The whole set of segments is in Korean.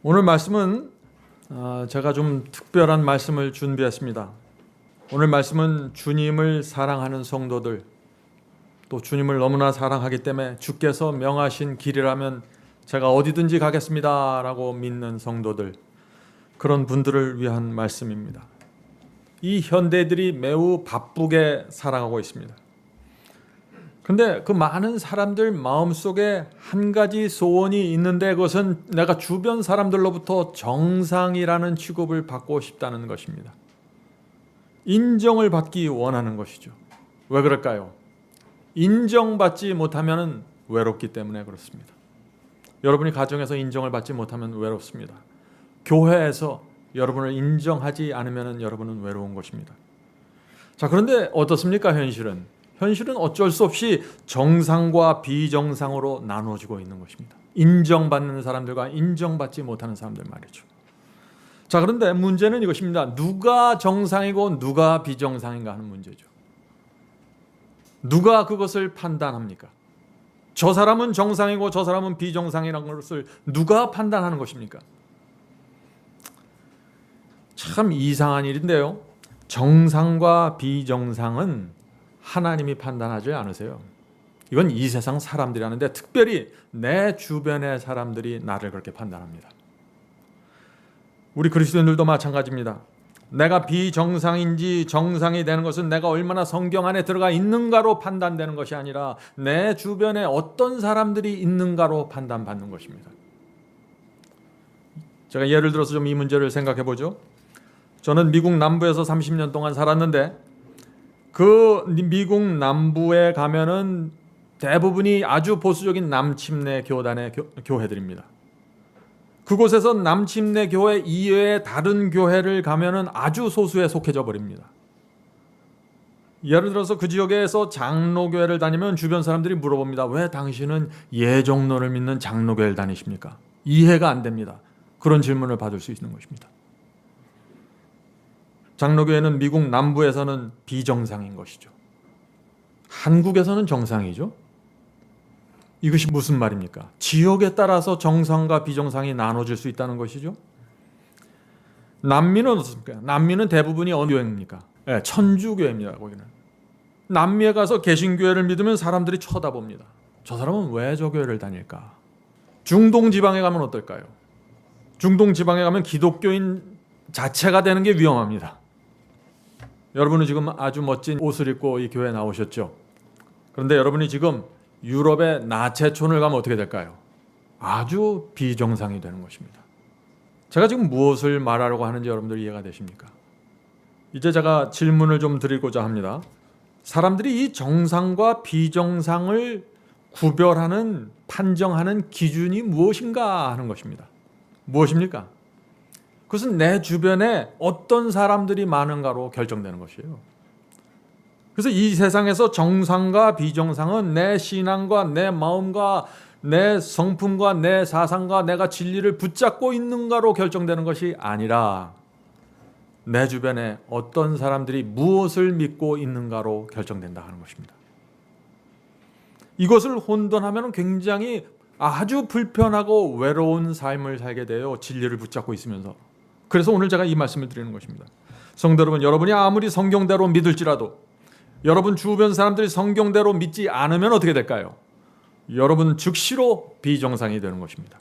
오늘 말씀은 제가 좀 특별한 말씀을 준비했습니다. 오늘 말씀은 주님을 사랑하는 성도들, 또 주님을 너무나 사랑하기 때문에 주께서 명하신 길이라면 제가 어디든지 가겠습니다 라고 믿는 성도들, 그런 분들을 위한 말씀입니다. 이 현대들이 매우 바쁘게 살아가고 있습니다. 근데 그 많은 사람들 마음속에 한 가지 소원이 있는데, 그것은 내가 주변 사람들로부터 정상이라는 취급을 받고 싶다는 것입니다. 인정을 받기 원하는 것이죠. 왜 그럴까요? 인정받지 못하면 외롭기 때문에 그렇습니다. 여러분이 가정에서 인정을 받지 못하면 외롭습니다. 교회에서 여러분을 인정하지 않으면 여러분은 외로운 것입니다. 자, 그런데 어떻습니까? 현실은 어쩔 수 없이 정상과 비정상으로 나누어지고 있는 것입니다. 인정받는 사람들과 인정받지 못하는 사람들 말이죠. 자, 그런데 문제는 이것입니다. 누가 정상이고 누가 비정상인가 하는 문제죠. 누가 그것을 판단합니까? 저 사람은 정상이고 저 사람은 비정상이라는 것을 누가 판단하는 것입니까? 참 이상한 일인데요. 정상과 비정상은 하나님이 판단하지 않으세요. 이건 이 세상 사람들이 하는데, 특별히 내 주변의 사람들이 나를 그렇게 판단합니다. 우리 그리스도인들도 마찬가지입니다. 내가 비정상인지 정상이 되는 것은 내가 얼마나 성경 안에 들어가 있는가로 판단되는 것이 아니라 내 주변에 어떤 사람들이 있는가로 판단받는 것입니다. 제가 예를 들어서 좀 이 문제를 생각해 보죠. 저는 미국 남부에서 30년 동안 살았는데, 그 미국 남부에 가면은 대부분이 아주 보수적인 남침내 교단의 교회들입니다. 그곳에서 남침내 교회 이외의 다른 교회를 가면은 아주 소수에 속해져 버립니다. 예를 들어서 그 지역에서 장로교회를 다니면 주변 사람들이 물어봅니다. 왜 당신은 예정론을 믿는 장로교회를 다니십니까? 이해가 안 됩니다. 그런 질문을 받을 수 있는 것입니다. 장로교회는 미국 남부에서는 비정상인 것이죠. 한국에서는 정상이죠. 이것이 무슨 말입니까? 지역에 따라서 정상과 비정상이 나눠질 수 있다는 것이죠. 남미는 어떻습니까? 남미는 대부분이 어느 교회입니까? 네, 천주교회입니다. 거기는. 남미에 가서 개신교회를 믿으면 사람들이 쳐다봅니다. 저 사람은 왜 저 교회를 다닐까? 중동 지방에 가면 어떨까요? 중동 지방에 가면 기독교인 자체가 되는 게 위험합니다. 여러분은 지금 아주 멋진 옷을 입고 이 교회에 나오셨죠. 그런데 여러분이 지금 유럽의 나체촌을 가면 어떻게 될까요? 아주 비정상이 되는 것입니다. 제가 지금 무엇을 말하려고 하는지 여러분들 이해가 되십니까? 이제 제가 질문을 좀 드리고자 합니다. 사람들이 이 정상과 비정상을 구별하는, 판정하는 기준이 무엇인가 하는 것입니다. 무엇입니까? 그것은 내 주변에 어떤 사람들이 많은가로 결정되는 것이에요. 그래서 이 세상에서 정상과 비정상은 내 신앙과 내 마음과 내 성품과 내 사상과 내가 진리를 붙잡고 있는가로 결정되는 것이 아니라 내 주변에 어떤 사람들이 무엇을 믿고 있는가로 결정된다 하는 것입니다. 이것을 혼돈하면 굉장히 아주 불편하고 외로운 삶을 살게 돼요. 진리를 붙잡고 있으면서. 그래서 오늘 제가 이 말씀을 드리는 것입니다. 성도 여러분, 여러분이 아무리 성경대로 믿을지라도 여러분 주변 사람들이 성경대로 믿지 않으면 어떻게 될까요? 여러분 즉시로 비정상이 되는 것입니다.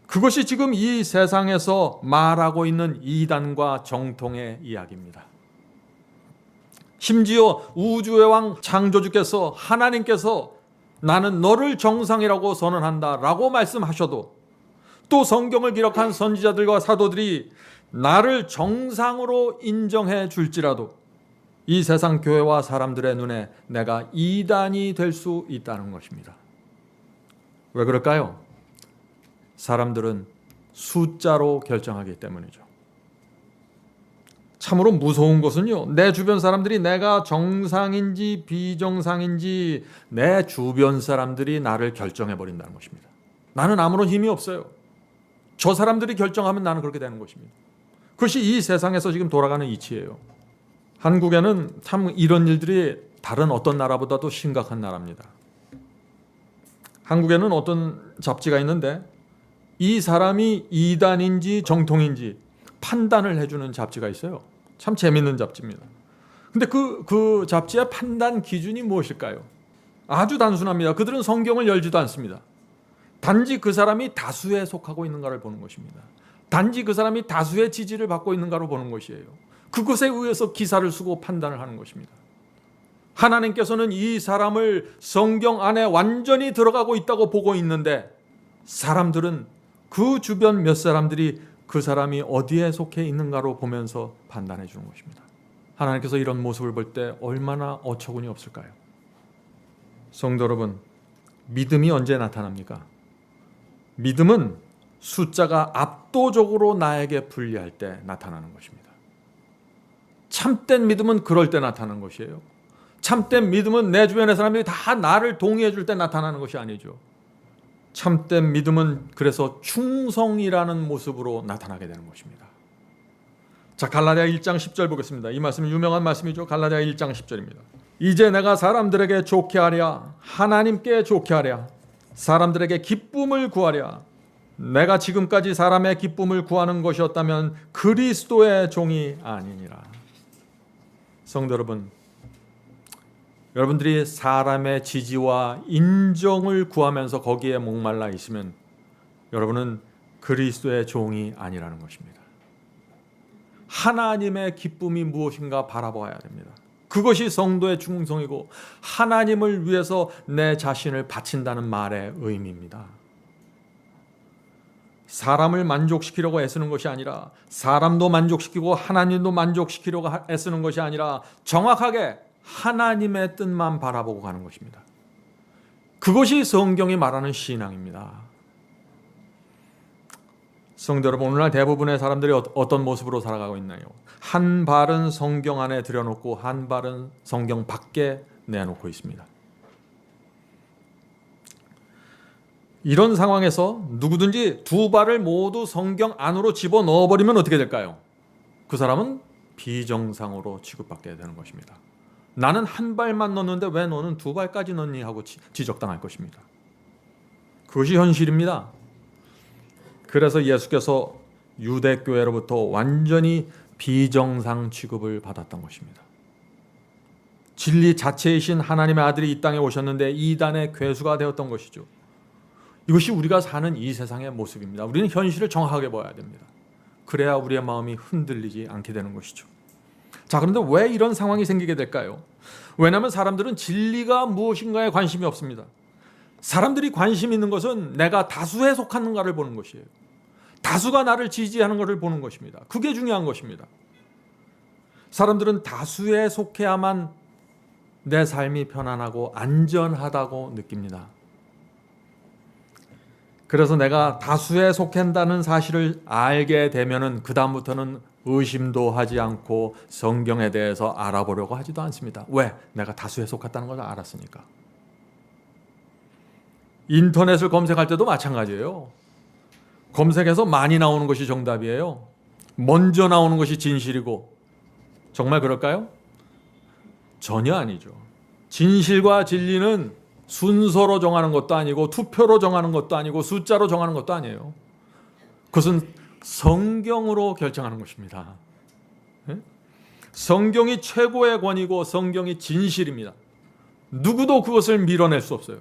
그것이 지금 이 세상에서 말하고 있는 이단과 정통의 이야기입니다. 심지어 우주의 왕 창조주께서, 하나님께서 나는 너를 정상이라고 선언한다 라고 말씀하셔도, 또 성경을 기록한 선지자들과 사도들이 나를 정상으로 인정해 줄지라도 이 세상 교회와 사람들의 눈에 내가 이단이 될 수 있다는 것입니다. 왜 그럴까요? 사람들은 숫자로 결정하기 때문이죠. 참으로 무서운 것은요, 내 주변 사람들이 내가 정상인지 비정상인지 내 주변 사람들이 나를 결정해 버린다는 것입니다. 나는 아무런 힘이 없어요. 저 사람들이 결정하면 나는 그렇게 되는 것입니다. 그것이 이 세상에서 지금 돌아가는 이치예요. 한국에는 참 이런 일들이 다른 어떤 나라보다도 심각한 나라입니다. 한국에는 어떤 잡지가 있는데 이 사람이 이단인지 정통인지 판단을 해주는 잡지가 있어요. 참 재밌는 잡지입니다. 근데 그 잡지의 판단 기준이 무엇일까요? 아주 단순합니다. 그들은 성경을 열지도 않습니다. 단지 그 사람이 다수에 속하고 있는가를 보는 것입니다. 단지 그 사람이 다수의 지지를 받고 있는가로 보는 것이에요. 그것에 의해서 기사를 쓰고 판단을 하는 것입니다. 하나님께서는 이 사람을 성경 안에 완전히 들어가고 있다고 보고 있는데 사람들은 그 주변 몇 사람들이 그 사람이 어디에 속해 있는가로 보면서 판단해 주는 것입니다. 하나님께서 이런 모습을 볼 때 얼마나 어처구니 없을까요? 성도 여러분, 믿음이 언제 나타납니까? 믿음은 숫자가 압도적으로 나에게 불리할 때 나타나는 것입니다. 참된 믿음은 그럴 때 나타나는 것이에요. 참된 믿음은 내 주변의 사람들이 다 나를 동의해 줄 때 나타나는 것이 아니죠. 참된 믿음은 그래서 충성이라는 모습으로 나타나게 되는 것입니다. 자, 갈라디아 1장 10절 보겠습니다. 이 말씀은 유명한 말씀이죠. 갈라디아 1장 10절입니다. 이제 내가 사람들에게 좋게 하랴, 하나님께 좋게 하랴, 사람들에게 기쁨을 구하랴. 내가 지금까지 사람의 기쁨을 구하는 것이었다면 그리스도의 종이 아니니라. 성도 여러분, 여러분들이 사람의 지지와 인정을 구하면서 거기에 목말라 있으면 여러분은 그리스도의 종이 아니라는 것입니다. 하나님의 기쁨이 무엇인가 바라봐야 됩니다. 그것이 성도의 충성이고 하나님을 위해서 내 자신을 바친다는 말의 의미입니다. 사람을 만족시키려고 애쓰는 것이 아니라 사람도 만족시키고 하나님도 만족시키려고 애쓰는 것이 아니라 정확하게 하나님의 뜻만 바라보고 가는 것입니다. 그것이 성경이 말하는 신앙입니다. 성도 여러분, 오늘날 대부분의 사람들이 어떤 모습으로 살아가고 있나요? 한 발은 성경 안에 들여놓고 한 발은 성경 밖에 내놓고 있습니다. 이런 상황에서 누구든지 두 발을 모두 성경 안으로 집어넣어버리면 어떻게 될까요? 그 사람은 비정상으로 취급받게 되는 것입니다. 나는 한 발만 넣는데 왜 너는 두 발까지 넣니? 하고 지적당할 것입니다. 그것이 현실입니다. 그래서 예수께서 유대교회로부터 완전히 비정상 취급을 받았던 것입니다. 진리 자체이신 하나님의 아들이 이 땅에 오셨는데 이단의 괴수가 되었던 것이죠. 이것이 우리가 사는 이 세상의 모습입니다. 우리는 현실을 정확하게 봐야 됩니다. 그래야 우리의 마음이 흔들리지 않게 되는 것이죠. 자, 그런데 왜 이런 상황이 생기게 될까요? 왜냐하면 사람들은 진리가 무엇인가에 관심이 없습니다. 사람들이 관심 있는 것은 내가 다수에 속하는가를 보는 것이에요. 다수가 나를 지지하는 것을 보는 것입니다. 그게 중요한 것입니다. 사람들은 다수에 속해야만 내 삶이 편안하고 안전하다고 느낍니다. 그래서 내가 다수에 속한다는 사실을 알게 되면은 그다음부터는 의심도 하지 않고 성경에 대해서 알아보려고 하지도 않습니다. 왜? 내가 다수에 속했다는 걸 알았으니까. 인터넷을 검색할 때도 마찬가지예요. 검색해서 많이 나오는 것이 정답이에요. 먼저 나오는 것이 진실이고. 정말 그럴까요? 전혀 아니죠. 진실과 진리는 순서로 정하는 것도 아니고 투표로 정하는 것도 아니고 숫자로 정하는 것도 아니에요. 그것은 성경으로 결정하는 것입니다. 성경이 최고의 권위고 성경이 진실입니다. 누구도 그것을 밀어낼 수 없어요.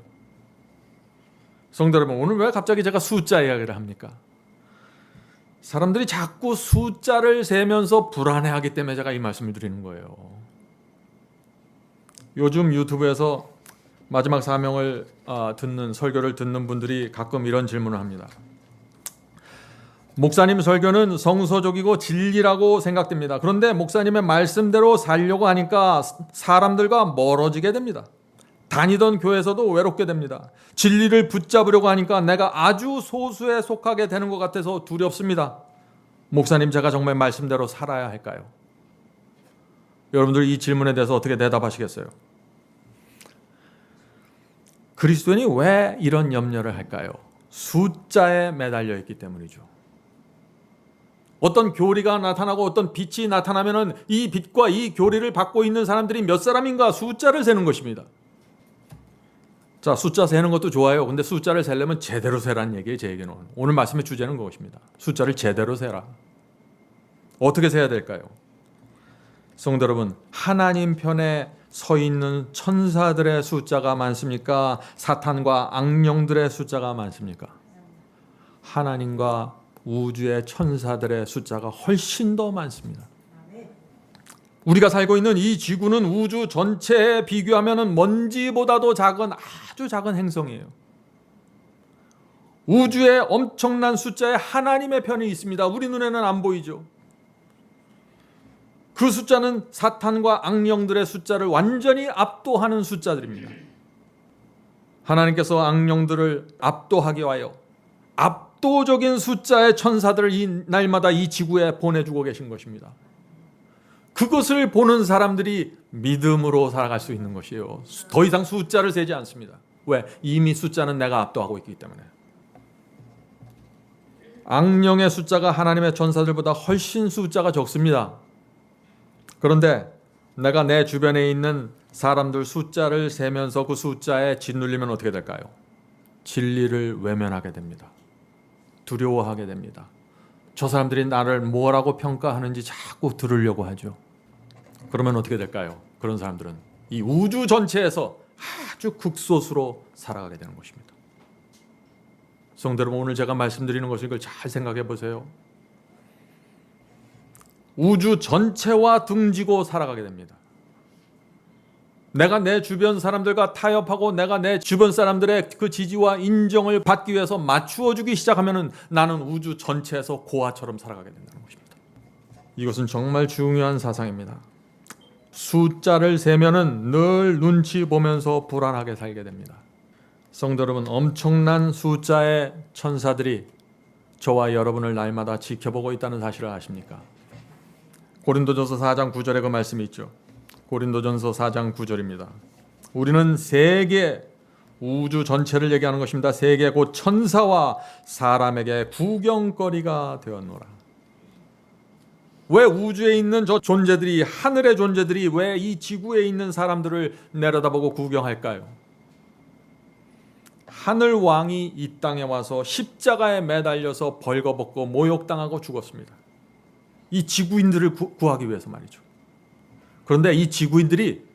성도 여러분, 오늘 왜 갑자기 제가 숫자 이야기를 합니까? 사람들이 자꾸 숫자를 세면서 불안해하기 때문에 제가 이 말씀을 드리는 거예요. 요즘 유튜브에서 마지막 사명을 듣는 설교를 듣는 분들이 가끔 이런 질문을 합니다. 목사님 설교는 성서적이고 진리라고 생각됩니다. 그런데 목사님의 말씀대로 살려고 하니까 사람들과 멀어지게 됩니다. 다니던 교회에서도 외롭게 됩니다. 진리를 붙잡으려고 하니까 내가 아주 소수에 속하게 되는 것 같아서 두렵습니다. 목사님, 제가 정말 말씀대로 살아야 할까요? 여러분들 이 질문에 대해서 어떻게 대답하시겠어요? 그리스도인이 왜 이런 염려를 할까요? 숫자에 매달려 있기 때문이죠. 어떤 교리가 나타나고 어떤 빛이 나타나면은 이 빛과 이 교리를 받고 있는 사람들이 몇 사람인가 숫자를 세는 것입니다. 자, 숫자 세는 것도 좋아요. 근데 숫자를 세려면 제대로 세라는 얘기예요, 제 얘기는. 오늘 말씀의 주제는 그것입니다. 숫자를 제대로 세라. 어떻게 세야 될까요? 성도 여러분, 하나님 편에 서 있는 천사들의 숫자가 많습니까? 사탄과 악령들의 숫자가 많습니까? 하나님과 우주의 천사들의 숫자가 훨씬 더 많습니다. 우리가 살고 있는 이 지구는 우주 전체에 비교하면 먼지보다도 작은 아주 작은 행성이에요. 우주의 엄청난 숫자에 하나님의 편이 있습니다. 우리 눈에는 안 보이죠. 그 숫자는 사탄과 악령들의 숫자를 완전히 압도하는 숫자들입니다. 하나님께서 악령들을 압도하기 위하여 압도적인 숫자의 천사들을 이 날마다 이 지구에 보내주고 계신 것입니다. 그것을 보는 사람들이 믿음으로 살아갈 수 있는 것이에요. 더 이상 숫자를 세지 않습니다. 왜? 이미 숫자는 내가 압도하고 있기 때문에. 악령의 숫자가 하나님의 천사들보다 훨씬 숫자가 적습니다. 그런데 내가 내 주변에 있는 사람들 숫자를 세면서 그 숫자에 짓눌리면 어떻게 될까요? 진리를 외면하게 됩니다. 두려워하게 됩니다. 저 사람들이 나를 뭐라고 평가하는지 자꾸 들으려고 하죠. 그러면 어떻게 될까요? 그런 사람들은 이 우주 전체에서 아주 극소수로 살아가게 되는 것입니다. 성도 여러분, 오늘 제가 말씀드리는 것을 이걸 잘 생각해 보세요. 우주 전체와 등지고 살아가게 됩니다. 내가 내 주변 사람들과 타협하고 내가 내 주변 사람들의 그 지지와 인정을 받기 위해서 맞추어 주기 시작하면 나는 우주 전체에서 고아처럼 살아가게 된다는 것입니다. 이것은 정말 중요한 사상입니다. 숫자를 세면은 늘 눈치 보면서 불안하게 살게 됩니다. 성도 여러분, 엄청난 숫자의 천사들이 저와 여러분을 날마다 지켜보고 있다는 사실을 아십니까? 고린도전서 4장 9절에 그 말씀이 있죠. 고린도전서 4장 9절입니다. 우리는 세계, 우주 전체를 얘기하는 것입니다. 세계 곧 천사와 사람에게 구경거리가 되었노라. 왜 우주에 있는 저 존재들이, 하늘의 존재들이 왜 이 지구에 있는 사람들을 내려다보고 구경할까요? 하늘 왕이 이 땅에 와서 십자가에 매달려서 벌거벗고 모욕당하고 죽었습니다. 이 지구인들을 구하기 위해서 말이죠. 그런데 이 지구인들이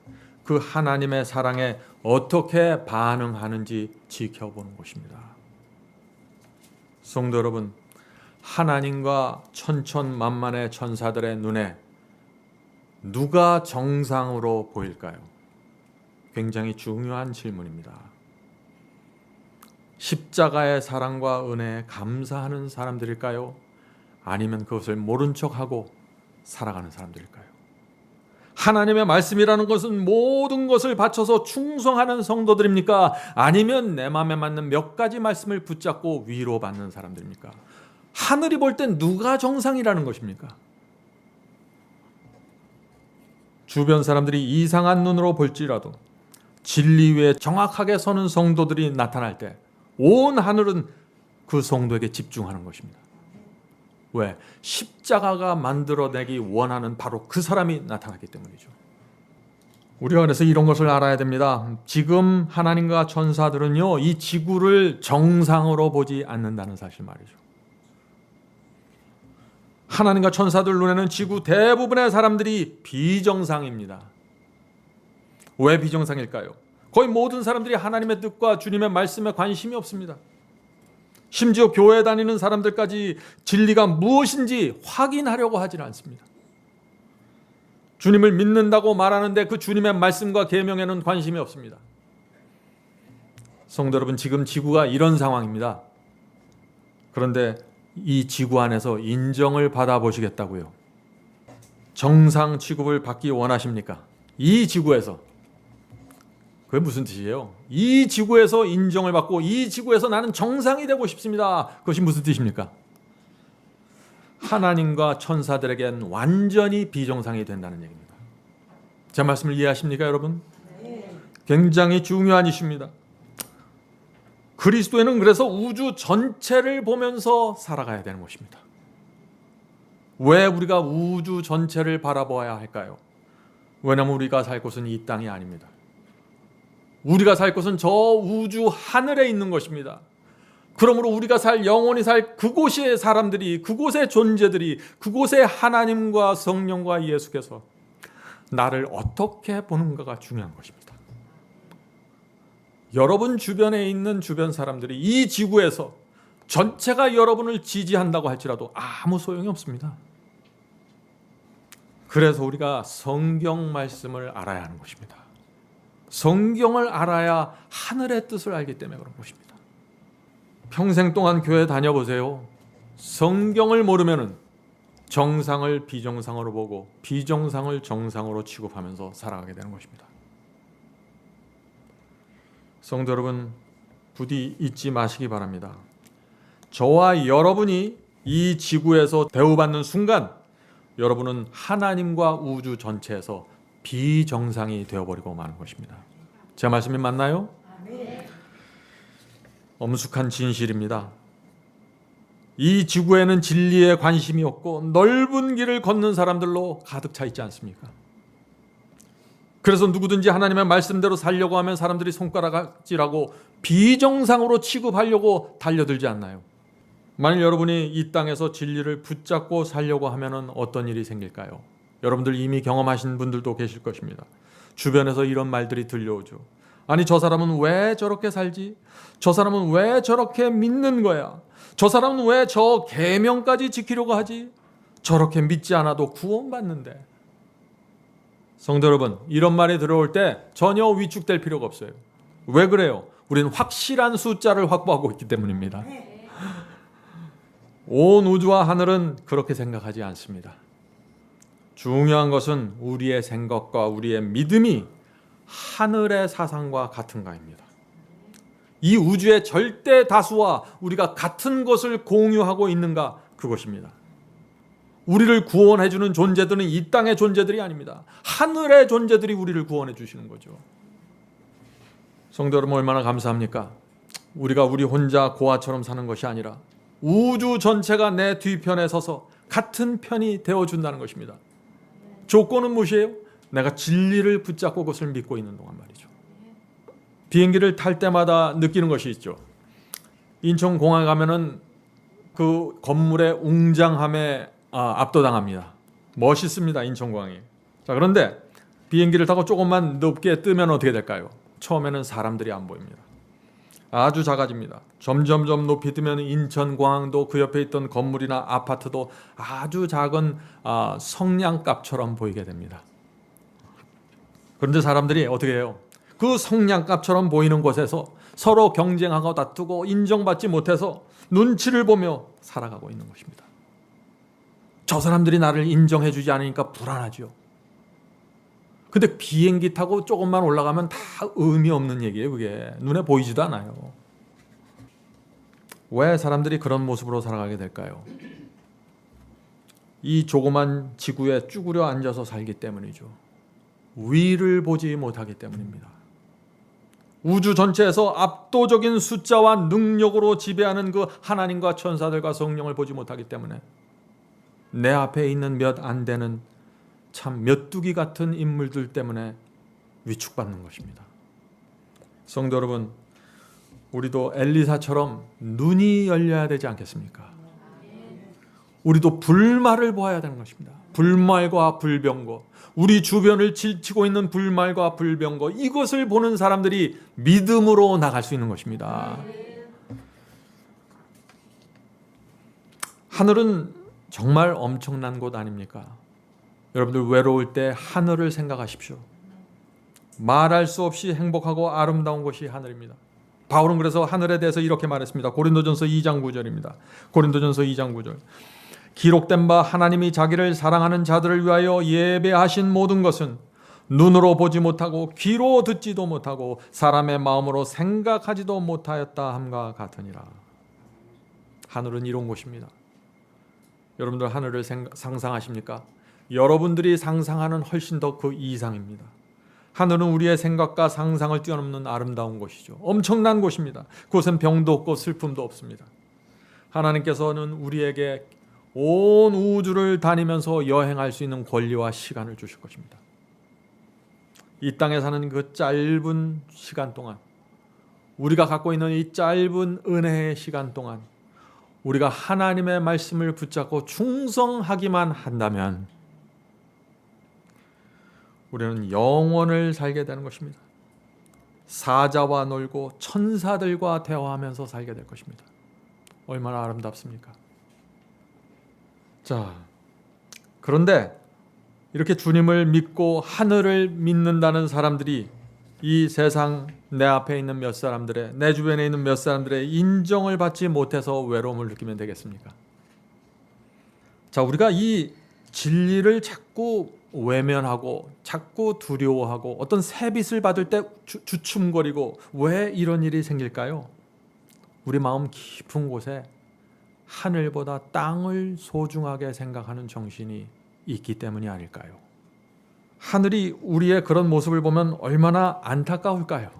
그 하나님의 사랑에 어떻게 반응하는지 지켜보는 것입니다. 성도 여러분, 하나님과 천천만만의 천사들의 눈에 누가 정상으로 보일까요? 굉장히 중요한 질문입니다. 십자가의 사랑과 은혜에 감사하는 사람들일까요? 아니면 그것을 모른 척하고 살아가는 사람들일까요? 하나님의 말씀이라는 것은 모든 것을 바쳐서 충성하는 성도들입니까? 아니면 내 마음에 맞는 몇 가지 말씀을 붙잡고 위로받는 사람들입니까? 하늘이 볼 땐 누가 정상이라는 것입니까? 주변 사람들이 이상한 눈으로 볼지라도 진리 위에 정확하게 서는 성도들이 나타날 때 온 하늘은 그 성도에게 집중하는 것입니다. 왜? 십자가가 만들어내기 원하는 바로 그 사람이 나타났기 때문이죠. 우리가 그래서 이런 것을 알아야 됩니다. 지금 하나님과 천사들은요, 이 지구를 정상으로 보지 않는다는 사실 말이죠. 하나님과 천사들 눈에는 지구 대부분의 사람들이 비정상입니다. 왜 비정상일까요? 거의 모든 사람들이 하나님의 뜻과 주님의 말씀에 관심이 없습니다. 심지어 교회 다니는 사람들까지 진리가 무엇인지 확인하려고 하지 않습니다. 주님을 믿는다고 말하는데 그 주님의 말씀과 계명에는 관심이 없습니다. 성도 여러분, 지금 지구가 이런 상황입니다. 그런데 이 지구 안에서 인정을 받아보시겠다고요? 정상 취급을 받기 원하십니까? 이 지구에서. 그게 무슨 뜻이에요? 이 지구에서 인정을 받고 이 지구에서 나는 정상이 되고 싶습니다. 그것이 무슨 뜻입니까? 하나님과 천사들에겐 완전히 비정상이 된다는 얘기입니다. 제 말씀을 이해하십니까, 여러분? 굉장히 중요한 이슈입니다. 그리스도인은 그래서 우주 전체를 보면서 살아가야 되는 것입니다. 왜 우리가 우주 전체를 바라보아야 할까요? 왜냐하면 우리가 살 곳은 이 땅이 아닙니다. 우리가 살 곳은 저 우주 하늘에 있는 것입니다. 그러므로 우리가 영원히 살 그곳의 사람들이, 그곳의 존재들이, 그곳의 하나님과 성령과 예수께서 나를 어떻게 보는가가 중요한 것입니다. 여러분 주변에 있는 주변 사람들이 이 지구에서 전체가 여러분을 지지한다고 할지라도 아무 소용이 없습니다. 그래서 우리가 성경 말씀을 알아야 하는 것입니다. 성경을 알아야 하늘의 뜻을 알기 때문에 그런 것입니다. 평생 동안 교회 다녀보세요. 성경을 모르면 정상을 비정상으로 보고 비정상을 정상으로 취급하면서 살아가게 되는 것입니다. 성도 여러분, 부디 잊지 마시기 바랍니다. 저와 여러분이 이 지구에서 대우받는 순간 여러분은 하나님과 우주 전체에서 비정상이 되어버리고 마는 것입니다. 제 말씀이 맞나요? 엄숙한 진실입니다. 이 지구에는 진리에 관심이 없고 넓은 길을 걷는 사람들로 가득 차 있지 않습니까? 그래서 누구든지 하나님의 말씀대로 살려고 하면 사람들이 손가락질하고 비정상으로 취급하려고 달려들지 않나요? 만일 여러분이 이 땅에서 진리를 붙잡고 살려고 하면 어떤 일이 생길까요? 여러분들 이미 경험하신 분들도 계실 것입니다. 주변에서 이런 말들이 들려오죠. 아니, 저 사람은 왜 저렇게 살지? 저 사람은 왜 저렇게 믿는 거야? 저 사람은 왜 저 계명까지 지키려고 하지? 저렇게 믿지 않아도 구원받는데. 성도 여러분, 이런 말이 들어올 때 전혀 위축될 필요가 없어요. 왜 그래요? 우리는 확실한 숫자를 확보하고 있기 때문입니다. 온 우주와 하늘은 그렇게 생각하지 않습니다. 중요한 것은 우리의 생각과 우리의 믿음이 하늘의 사상과 같은가입니다. 이 우주의 절대 다수와 우리가 같은 것을 공유하고 있는가, 그것입니다. 우리를 구원해 주는 존재들은 이 땅의 존재들이 아닙니다. 하늘의 존재들이 우리를 구원해 주시는 거죠. 성도 여러분, 얼마나 감사합니까? 우리가 우리 혼자 고아처럼 사는 것이 아니라 우주 전체가 내 뒤편에 서서 같은 편이 되어준다는 것입니다. 조건은 무엇이에요? 내가 진리를 붙잡고 그것을 믿고 있는 동안 말이죠. 비행기를 탈 때마다 느끼는 것이 있죠. 인천공항에 가면은 그 건물의 웅장함에 압도당합니다. 멋있습니다, 인천공항이. 자, 그런데 비행기를 타고 조금만 높게 뜨면 어떻게 될까요? 처음에는 사람들이 안 보입니다. 아주 작아집니다. 점점점 높이 뜨면 인천공항도 그 옆에 있던 건물이나 아파트도 아주 작은 성냥갑처럼 보이게 됩니다. 그런데 사람들이 어떻게 해요? 그 성냥갑처럼 보이는 곳에서 서로 경쟁하고 다투고 인정받지 못해서 눈치를 보며 살아가고 있는 것입니다. 저 사람들이 나를 인정해 주지 않으니까 불안하죠. 근데 비행기 타고 조금만 올라가면 다 의미 없는 얘기예요. 그게 눈에 보이지도 않아요. 왜 사람들이 그런 모습으로 살아가게 될까요? 이 조그만 지구에 쭈그려 앉아서 살기 때문이죠. 위를 보지 못하기 때문입니다. 우주 전체에서 압도적인 숫자와 능력으로 지배하는 그 하나님과 천사들과 성령을 보지 못하기 때문에 내 앞에 있는 몇 안 되는 참 메뚜기 같은 인물들 때문에 위축받는 것입니다. 성도 여러분, 우리도 엘리사처럼 눈이 열려야 되지 않겠습니까? 우리도 불말을 보아야 되는 것입니다. 불말과 불병거, 우리 주변을 질치고 있는 불말과 불병거, 이것을 보는 사람들이 믿음으로 나갈 수 있는 것입니다. 하늘은 정말 엄청난 곳 아닙니까? 여러분들 외로울 때 하늘을 생각하십시오. 말할 수 없이 행복하고 아름다운 곳이 하늘입니다. 바울은 그래서 하늘에 대해서 이렇게 말했습니다. 고린도전서 2장 9절입니다. 고린도전서 2장 9절. 기록된 바 하나님이 자기를 사랑하는 자들을 위하여 예배하신 모든 것은 눈으로 보지 못하고 귀로 듣지도 못하고 사람의 마음으로 생각하지도 못하였다 함과 같으니라. 하늘은 이런 곳입니다. 여러분들 하늘을 상상하십니까? 여러분들이 상상하는 훨씬 더 그 이상입니다. 하늘은 우리의 생각과 상상을 뛰어넘는 아름다운 곳이죠. 엄청난 곳입니다. 그곳은 병도 없고 슬픔도 없습니다. 하나님께서는 우리에게 온 우주를 다니면서 여행할 수 있는 권리와 시간을 주실 것입니다. 이 땅에 사는 그 짧은 시간 동안, 우리가 갖고 있는 이 짧은 은혜의 시간 동안 우리가 하나님의 말씀을 붙잡고 충성하기만 한다면 우리는 영원을 살게 되는 것입니다. 사자와 놀고 천사들과 대화하면서 살게 될 것입니다. 얼마나 아름답습니까? 자, 그런데 이렇게 주님을 믿고 하늘을 믿는다는 사람들이 이 세상 내 앞에 있는 몇 사람들의, 내 주변에 있는 몇 사람들의 인정을 받지 못해서 외로움을 느끼면 되겠습니까? 자, 우리가 이 진리를 자꾸 외면하고 자꾸 두려워하고 어떤 세빛을 받을 때 주춤거리고 왜 이런 일이 생길까요? 우리 마음 깊은 곳에 하늘보다 땅을 소중하게 생각하는 정신이 있기 때문이 아닐까요? 하늘이 우리의 그런 모습을 보면 얼마나 안타까울까요?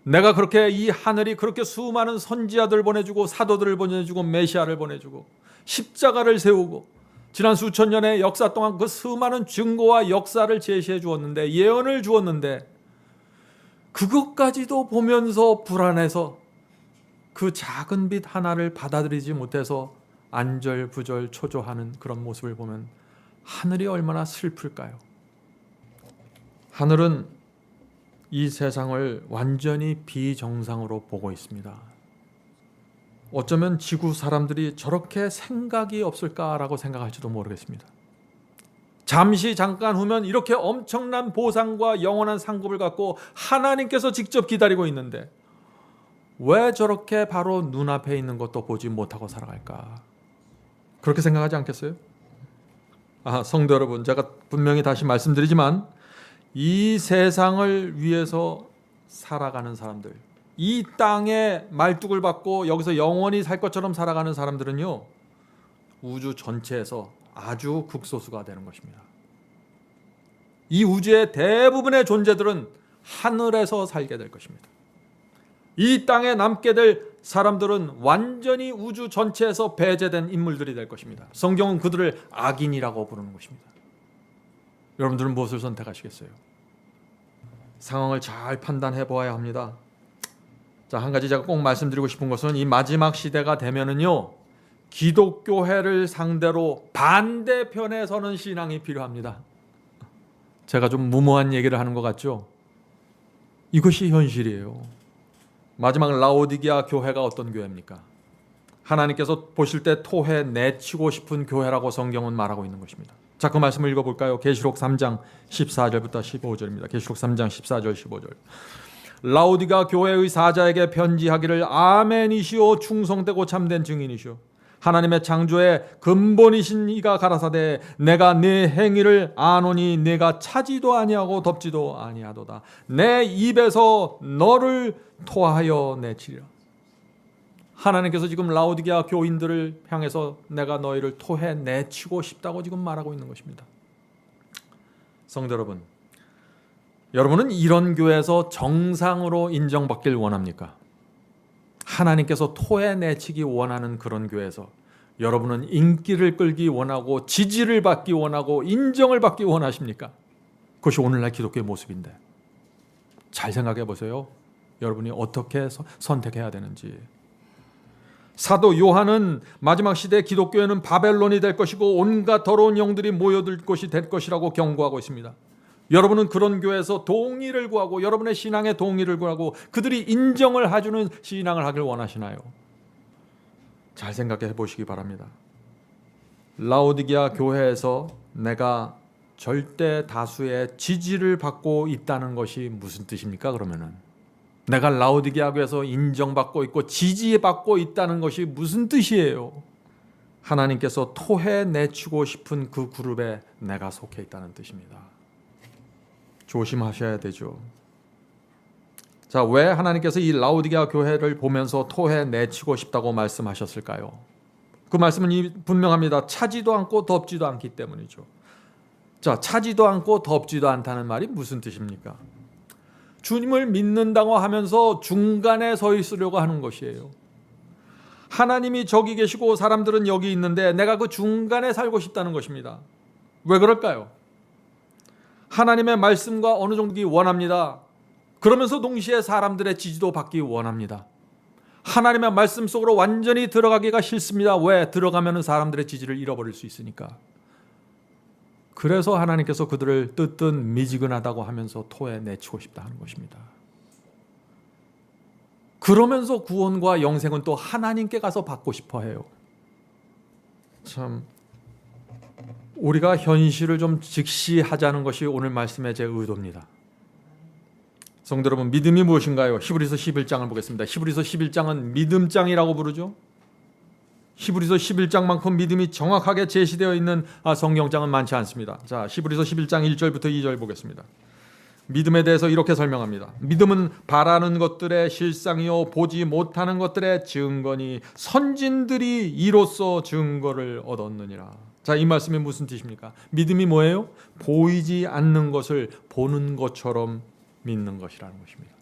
내가 그렇게 이 하늘이 그렇게 수많은 선지자들 보내주고 사도들을 보내주고 메시아를 보내주고 십자가를 세우고 지난 수천 년의 역사 동안 그 수많은 증거와 역사를 제시해 주었는데, 예언을 주었는데 그것까지도 보면서 불안해서 그 작은 빛 하나를 받아들이지 못해서 안절부절 초조하는 그런 모습을 보면 하늘이 얼마나 슬플까요? 하늘은 이 세상을 완전히 비정상으로 보고 있습니다. 어쩌면 지구 사람들이 저렇게 생각이 없을까라고 생각할지도 모르겠습니다. 잠시 잠깐 후면 이렇게 엄청난 보상과 영원한 상급을 갖고 하나님께서 직접 기다리고 있는데 왜 저렇게 바로 눈앞에 있는 것도 보지 못하고 살아갈까? 그렇게 생각하지 않겠어요? 성도 여러분, 제가 분명히 다시 말씀드리지만 이 세상을 위해서 살아가는 사람들, 이 땅에 말뚝을 받고 여기서 영원히 살 것처럼 살아가는 사람들은요, 우주 전체에서 아주 극소수가 되는 것입니다. 이 우주의 대부분의 존재들은 하늘에서 살게 될 것입니다. 이 땅에 남게 될 사람들은 완전히 우주 전체에서 배제된 인물들이 될 것입니다. 성경은 그들을 악인이라고 부르는 것입니다. 여러분들은 무엇을 선택하시겠어요? 상황을 잘 판단해 보아야 합니다. 자, 한 가지 제가 꼭 말씀드리고 싶은 것은 이 마지막 시대가 되면은요, 기독교회를 상대로 반대편에 서는 신앙이 필요합니다. 제가 좀 무모한 얘기를 하는 것 같죠? 이것이 현실이에요. 마지막 라오디게아 교회가 어떤 교회입니까? 하나님께서 보실 때 토해 내치고 싶은 교회라고 성경은 말하고 있는 것입니다. 자, 그 말씀을 읽어볼까요? 계시록 3장 14절부터 15절입니다. 계시록 3장 14절 15절. 라오디게아 교회의 사자에게 편지하기를 아멘이시오, 충성되고 참된 증인이시오, 하나님의 창조의 근본이신 이가 가라사대 내가 네 행위를 아노니 네가 차지도 아니하고 덮지도 아니하도다. 내 입에서 너를 토하여 내치리라. 하나님께서 지금 라오디게아 교인들을 향해서 내가 너희를 토해 내치고 싶다고 지금 말하고 있는 것입니다. 성도 여러분, 여러분은 이런 교회에서 정상으로 인정받길 원합니까? 하나님께서 토해 내치기 원하는 그런 교회에서 여러분은 인기를 끌기 원하고 지지를 받기 원하고 인정을 받기 원하십니까? 그것이 오늘날 기독교의 모습인데 잘 생각해 보세요. 여러분이 어떻게 선택해야 되는지. 사도 요한은 마지막 시대 기독교회는 바벨론이 될 것이고 온갖 더러운 영들이 모여들 것이 될 것이라고 경고하고 있습니다. 여러분은 그런 교회에서 동의를 구하고 여러분의 신앙에 동의를 구하고 그들이 인정을 해주는 신앙을 하길 원하시나요? 잘 생각해 보시기 바랍니다. 라오디게아 교회에서 내가 절대 다수의 지지를 받고 있다는 것이 무슨 뜻입니까? 그러면은 내가 라오디게아 교회에서 인정받고 있고 지지받고 있다는 것이 무슨 뜻이에요? 하나님께서 토해 내치고 싶은 그 그룹에 내가 속해 있다는 뜻입니다. 조심하셔야 되죠. 자, 왜 하나님께서 이 라오디게아 교회를 보면서 토해 내치고 싶다고 말씀하셨을까요? 그 말씀은 분명합니다. 차지도 않고 덮지도 않기 때문이죠. 자, 차지도 않고 덮지도 않다는 말이 무슨 뜻입니까? 주님을 믿는다고 하면서 중간에 서 있으려고 하는 것이에요. 하나님이 저기 계시고 사람들은 여기 있는데 내가 그 중간에 살고 싶다는 것입니다. 왜 그럴까요? 하나님의 말씀과 어느 정도 원합니다. 그러면서 동시에 사람들의 지지도 받기 원합니다. 하나님의 말씀 속으로 완전히 들어가기가 싫습니다. 왜? 들어가면 사람들의 지지를 잃어버릴 수 있으니까. 그래서 하나님께서 그들을 뜨뜻 미지근하다고 하면서 토에 내치고 싶다 하는 것입니다. 그러면서 구원과 영생은 또 하나님께 가서 받고 싶어 해요. 참, 우리가 현실을 좀 직시하자는 것이 오늘 말씀의 제 의도입니다. 성도 여러분, 믿음이 무엇인가요? 히브리서 11장을 보겠습니다. 히브리서 11장은 믿음장이라고 부르죠. 히브리서 11장만큼 믿음이 정확하게 제시되어 있는 성경장은 많지 않습니다. 자, 히브리서 11장 1절부터 2절 보겠습니다. 믿음에 대해서 이렇게 설명합니다. 믿음은 바라는 것들의 실상이요 보지 못하는 것들의 증거니 선진들이 이로써 증거를 얻었느니라. 자, 이 말씀이 무슨 뜻입니까? 믿음이 뭐예요? 보이지 않는 것을 보는 것처럼 믿는 것이라는 것입니다.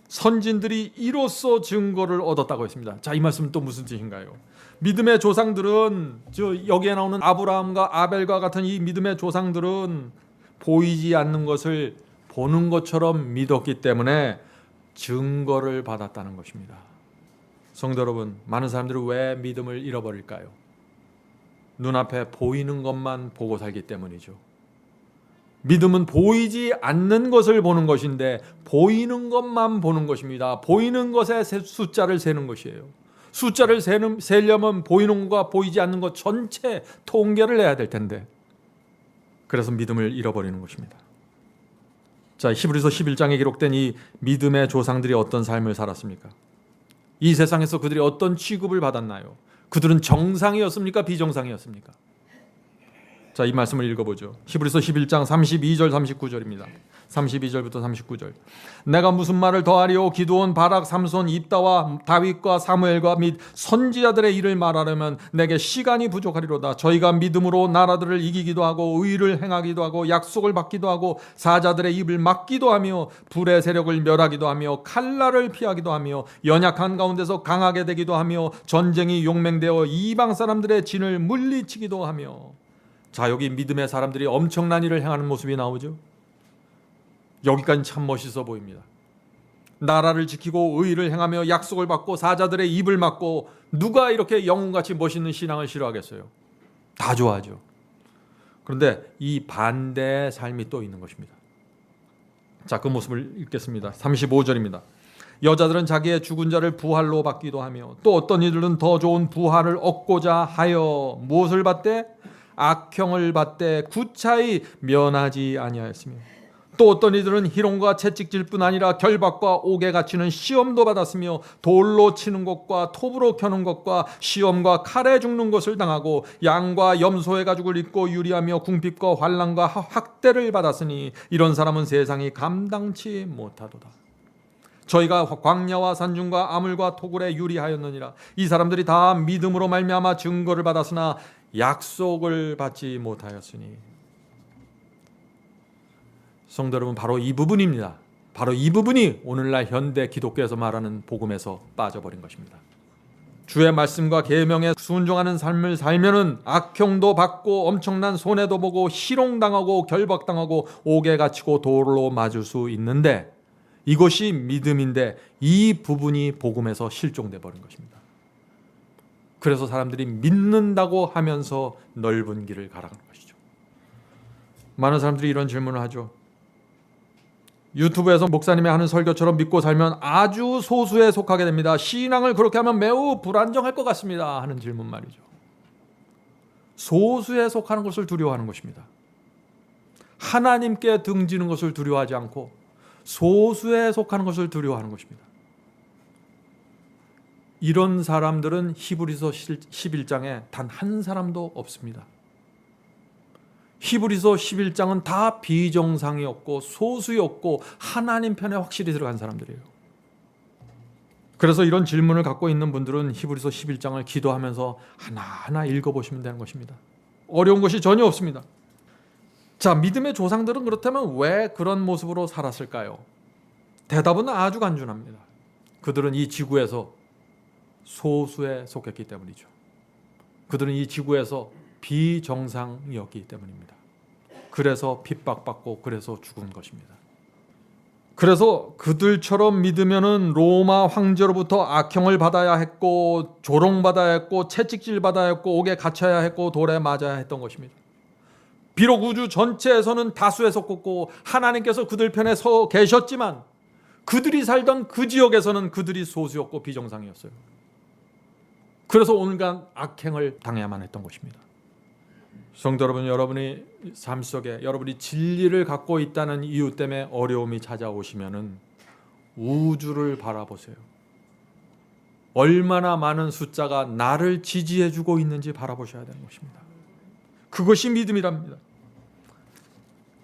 선진들이 이로써 증거를 얻었다고 했습니다. 자, 이 말씀은 또 무슨 뜻인가요? 믿음의 조상들은, 여기에 나오는 아브라함과 아벨과 같은 이 믿음의 조상들은 보이지 않는 것을 보는 것처럼 믿었기 때문에 증거를 받았다는 것입니다. 성도 여러분, 많은 사람들이 왜 믿음을 잃어버릴까요? 눈앞에 보이는 것만 보고 살기 때문이죠. 믿음은 보이지 않는 것을 보는 것인데 보이는 것만 보는 것입니다. 보이는 것의 숫자를 세는 것이에요. 숫자를 세려면 보이는 것과 보이지 않는 것 전체 통계를 내야 될 텐데, 그래서 믿음을 잃어버리는 것입니다. 자, 히브리서 11장에 기록된 이 믿음의 조상들이 어떤 삶을 살았습니까? 이 세상에서 그들이 어떤 취급을 받았나요? 그들은 정상이었습니까? 비정상이었습니까? 자, 이 말씀을 읽어보죠. 히브리서 11장 32절 39절입니다. 32절부터 39절. 내가 무슨 말을 더하리오? 기드온, 바락, 삼손, 입다와 다윗과 사무엘과 및 선지자들의 일을 말하려면 내게 시간이 부족하리로다. 저희가 믿음으로 나라들을 이기기도 하고 의를 행하기도 하고 약속을 받기도 하고 사자들의 입을 막기도 하며 불의 세력을 멸하기도 하며 칼날을 피하기도 하며 연약한 가운데서 강하게 되기도 하며 전쟁이 용맹되어 이방 사람들의 진을 물리치기도 하며. 자, 여기 믿음의 사람들이 엄청난 일을 행하는 모습이 나오죠. 여기까지 참 멋있어 보입니다. 나라를 지키고 의를 행하며 약속을 받고 사자들의 입을 막고, 누가 이렇게 영웅같이 멋있는 신앙을 싫어하겠어요? 다 좋아하죠. 그런데 이 반대의 삶이 또 있는 것입니다. 자, 그 모습을 읽겠습니다. 35절입니다. 여자들은 자기의 죽은 자를 부활로 받기도 하며 또 어떤 이들은 더 좋은 부활을 얻고자 하여 무엇을 받되? 악형을 받되 구차히 면하지 아니하였으며 또 어떤 이들은 희롱과 채찍질 뿐 아니라 결박과 옥에 갇히는 시험도 받았으며 돌로 치는 것과 톱으로 켜는 것과 시험과 칼에 죽는 것을 당하고 양과 염소의 가죽을 입고 유리하며 궁핍과 환난과 학대를 받았으니 이런 사람은 세상이 감당치 못하도다. 저희가 광야와 산중과 아물과 토굴에 유리하였느니라. 이 사람들이 다 믿음으로 말미암아 증거를 받았으나 약속을 받지 못하였으니. 성도 여러분, 바로 이 부분입니다. 바로 이 부분이 오늘날 현대 기독교에서 말하는 복음에서 빠져버린 것입니다. 주의 말씀과 계명에 순종하는 삶을 살면은 악형도 받고 엄청난 손해도 보고 희롱당하고 결박당하고 옥에 갇히고 돌로 맞을 수 있는데, 이것이 믿음인데 이 부분이 복음에서 실종돼 버린 것입니다. 그래서 사람들이 믿는다고 하면서 넓은 길을 가라가는 것이죠. 많은 사람들이 이런 질문을 하죠. 유튜브에서 목사님이 하는 설교처럼 믿고 살면 아주 소수에 속하게 됩니다. 신앙을 그렇게 하면 매우 불안정할 것 같습니다. 하는 질문 말이죠. 소수에 속하는 것을 두려워하는 것입니다. 하나님께 등지는 것을 두려워하지 않고 소수에 속하는 것을 두려워하는 것입니다. 이런 사람들은 히브리서 11장에 단 한 사람도 없습니다. 히브리서 11장은 다 비정상이었고 소수였고 하나님 편에 확실히 들어간 사람들이에요. 그래서 이런 질문을 갖고 있는 분들은 히브리서 11장을 기도하면서 하나하나 읽어보시면 되는 것입니다. 어려운 것이 전혀 없습니다. 자, 믿음의 조상들은 그렇다면 왜 그런 모습으로 살았을까요? 대답은 아주 간단합니다. 그들은 이 지구에서 소수에 속했기 때문이죠. 그들은 이 지구에서 비정상이었기 때문입니다. 그래서 핍박받고 그래서 죽은 것입니다. 그래서 그들처럼 믿으면은 로마 황제로부터 악형을 받아야 했고 조롱받아야 했고 채찍질 받아야 했고 옥에 갇혀야 했고 돌에 맞아야 했던 것입니다. 비록 우주 전체에서는 다수에 속했고 하나님께서 그들 편에 서 계셨지만 그들이 살던 그 지역에서는 그들이 소수였고 비정상이었어요. 그래서 온갖 악행을 당해야만 했던 것입니다. 성도 여러분, 여러분이 삶 속에 여러분이 진리를 갖고 있다는 이유 때문에 어려움이 찾아오시면은 우주를 바라보세요. 얼마나 많은 숫자가 나를 지지해주고 있는지 바라보셔야 되는 것입니다. 그것이 믿음이랍니다.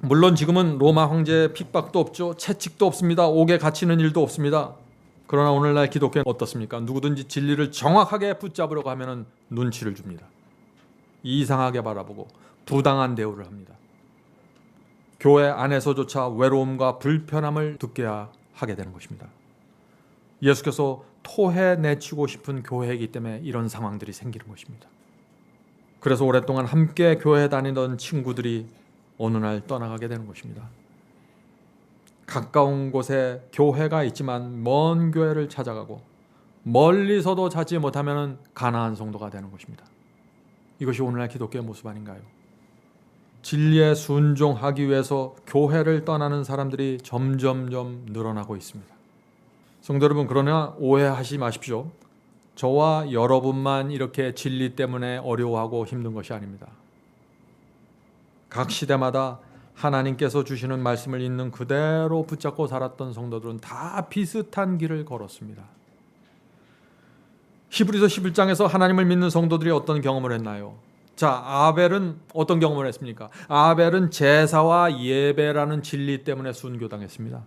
물론 지금은 로마 황제의 핍박도 없죠. 채찍도 없습니다. 옥에 갇히는 일도 없습니다. 그러나 오늘날 기독교는 어떻습니까? 누구든지 진리를 정확하게 붙잡으려고 하면 눈치를 줍니다. 이상하게 바라보고 부당한 대우를 합니다. 교회 안에서조차 외로움과 불편함을 듣게 하게 되는 것입니다. 예수께서 토해내치고 싶은 교회이기 때문에 이런 상황들이 생기는 것입니다. 그래서 오랫동안 함께 교회 다니던 친구들이 어느 날 떠나가게 되는 것입니다. 가까운 곳에 교회가 있지만 먼 교회를 찾아가고 멀리서도 찾지 못하면 가나안 성도가 되는 것입니다. 이것이 오늘날 기독교의 모습 아닌가요? 진리에 순종하기 위해서 교회를 떠나는 사람들이 점점점 늘어나고 있습니다. 성도 여러분, 그러나 오해하지 마십시오. 저와 여러분만 이렇게 진리 때문에 어려워하고 힘든 것이 아닙니다. 각 시대마다 하나님께서 주시는 말씀을 있는 그대로 붙잡고 살았던 성도들은 다 비슷한 길을 걸었습니다. 히브리서 11장에서 하나님을 믿는 성도들이 어떤 경험을 했나요? 자, 아벨은 어떤 경험을 했습니까? 아벨은 제사와 예배라는 진리 때문에 순교당했습니다.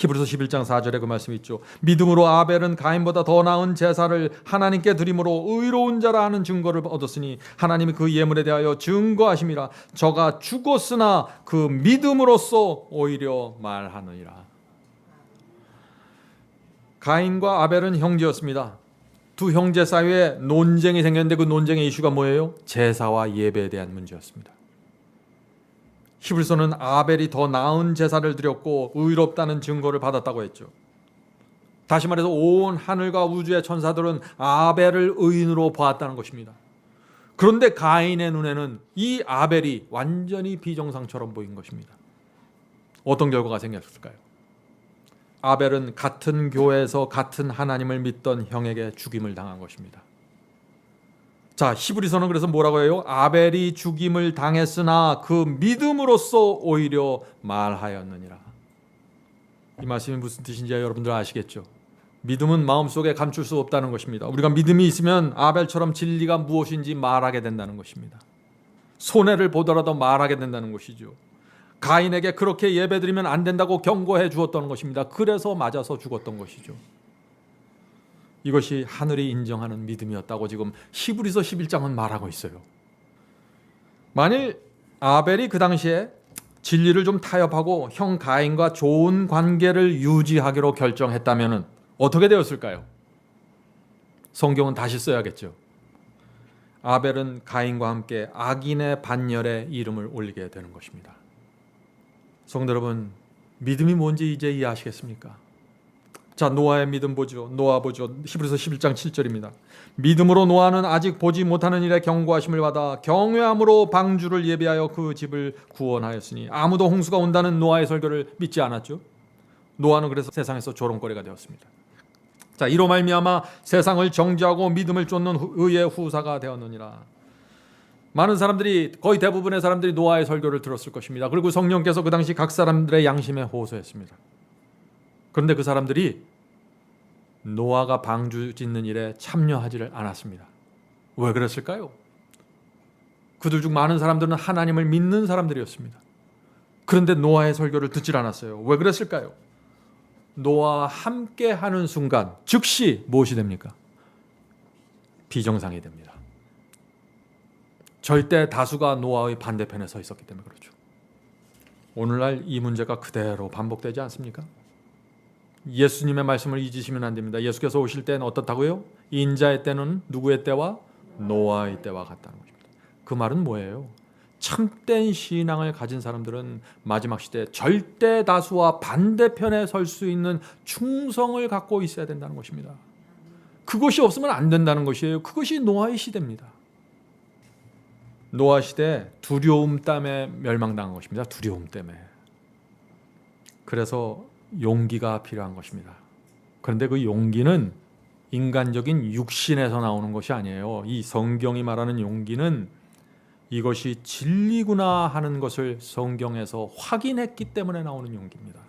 히브리서 11장 4절에 그 말씀이 있죠. 믿음으로 아벨은 가인보다 더 나은 제사를 하나님께 드림으로 의로운 자라 하는 증거를 얻었으니 하나님이 그 예물에 대하여 증거하심이라. 저가 죽었으나 그 믿음으로써 오히려 말하느니라. 가인과 아벨은 형제였습니다. 두 형제 사이에 논쟁이 생겼는데 그 논쟁의 이슈가 뭐예요? 제사와 예배에 대한 문제였습니다. 히브리서는 아벨이 더 나은 제사를 드렸고 의롭다는 증거를 받았다고 했죠. 다시 말해서 온 하늘과 우주의 천사들은 아벨을 의인으로 보았다는 것입니다. 그런데 가인의 눈에는 이 아벨이 완전히 비정상처럼 보인 것입니다. 어떤 결과가 생겼을까요? 아벨은 같은 교회에서 같은 하나님을 믿던 형에게 죽임을 당한 것입니다. 자, 히브리서는 그래서 뭐라고 해요? 아벨이 죽임을 당했으나 그 믿음으로써 오히려 말하였느니라. 이 말씀이 무슨 뜻인지 여러분들 아시겠죠? 믿음은 마음속에 감출 수 없다는 것입니다. 우리가 믿음이 있으면 아벨처럼 진리가 무엇인지 말하게 된다는 것입니다. 손해를 보더라도 말하게 된다는 것이죠. 가인에게 그렇게 예배드리면 안 된다고 경고해 주었던 것입니다. 그래서 맞아서 죽었던 것이죠. 이것이 하늘이 인정하는 믿음이었다고 지금 히브리서 11장은 말하고 있어요. 만일 아벨이 그 당시에 진리를 좀 타협하고 형 가인과 좋은 관계를 유지하기로 결정했다면 어떻게 되었을까요? 성경은 다시 써야겠죠. 아벨은 가인과 함께 악인의 반열에 이름을 올리게 되는 것입니다. 성도 여러분, 믿음이 뭔지 이제 이해하시겠습니까? 자, 노아의 믿음 보죠. 노아 보죠. 히브리서 11장 7절입니다. 믿음으로 노아는 아직 보지 못하는 일에 경고하심을 받아 경외함으로 방주를 예비하여 그 집을 구원하였으니 아무도 홍수가 온다는 노아의 설교를 믿지 않았죠. 노아는 그래서 세상에서 조롱거리가 되었습니다. 자, 이로 말미암아 세상을 정죄하고 믿음을 쫓는 의의 후사가 되었느니라. 많은 사람들이, 거의 대부분의 사람들이 노아의 설교를 들었을 것입니다. 그리고 성령께서 그 당시 각 사람들의 양심에 호소했습니다. 그런데 그 사람들이 노아가 방주 짓는 일에 참여하지를 않았습니다. 왜 그랬을까요? 그들 중 많은 사람들은 하나님을 믿는 사람들이었습니다. 그런데 노아의 설교를 듣질 않았어요. 왜 그랬을까요? 노아와 함께 하는 순간 즉시 무엇이 됩니까? 비정상이 됩니다. 절대 다수가 노아의 반대편에 서 있었기 때문에 그렇죠. 오늘날 이 문제가 그대로 반복되지 않습니까? 예수님의 말씀을 잊으시면 안 됩니다. 예수께서 오실 때는 어떻다고요? 인자의 때는 누구의 때와 노아의 때와 같다는 것입니다. 그 말은 뭐예요? 참된 신앙을 가진 사람들은 마지막 시대 절대 다수와 반대편에 설 수 있는 충성을 갖고 있어야 된다는 것입니다. 그것이 없으면 안 된다는 것이에요. 그것이 노아의 시대입니다. 노아 시대 두려움 때문에 멸망당한 것입니다. 두려움 때문에. 그래서 용기가 필요한 것입니다. 그런데 그 용기는 인간적인 육신에서 나오는 것이 아니에요. 이 성경이 말하는 용기는 이것이 진리구나 하는 것을 성경에서 확인했기 때문에 나오는 용기입니다.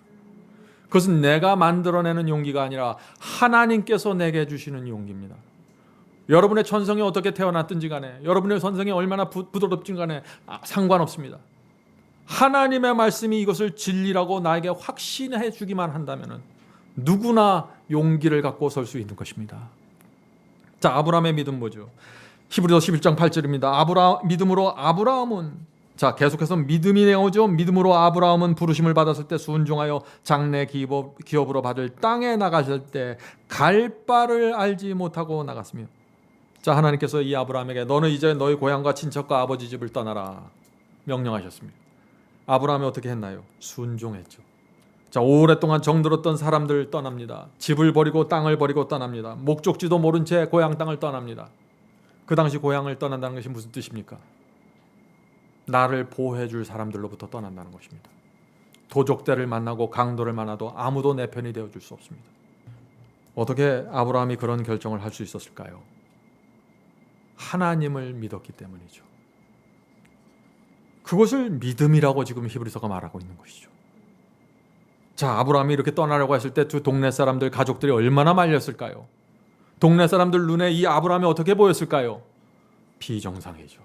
그것은 내가 만들어내는 용기가 아니라 하나님께서 내게 주시는 용기입니다. 여러분의 천성이 어떻게 태어났든지 간에, 여러분의 선성이 얼마나 부드럽든지 간에 상관없습니다. 하나님의 말씀이 이것을 진리라고 나에게 확신해 주기만 한다면 누구나 용기를 갖고 설 수 있는 것입니다. 자, 아브라함의 믿음 보죠. 히브리서 11장 8절입니다. 믿음으로 아브라함은, 자, 계속해서 믿음이 나오죠. 믿음으로 아브라함은 부르심을 받았을 때 순종하여 장래 기업으로 받을 땅에 나가실 때 갈 바를 알지 못하고 나갔으며. 자, 하나님께서 이 아브라함에게 너는 이제 너희 고향과 친척과 아버지 집을 떠나라 명령하셨습니다. 아브라함이 어떻게 했나요? 순종했죠. 자, 오랫동안 정들었던 사람들 떠납니다. 집을 버리고 땅을 버리고 떠납니다. 목적지도 모른 채 고향 땅을 떠납니다. 그 당시 고향을 떠난다는 것이 무슨 뜻입니까? 나를 보호해 줄 사람들로부터 떠난다는 것입니다. 도적대를 만나고 강도를 만나도 아무도 내 편이 되어 줄 수 없습니다. 어떻게 아브라함이 그런 결정을 할 수 있었을까요? 하나님을 믿었기 때문이죠. 그것을 믿음이라고 지금 히브리서가 말하고 있는 것이죠. 자, 아브라함이 이렇게 떠나려고 했을 때 두 동네 사람들, 가족들이 얼마나 말렸을까요? 동네 사람들 눈에 이 아브라함이 어떻게 보였을까요? 비정상이죠.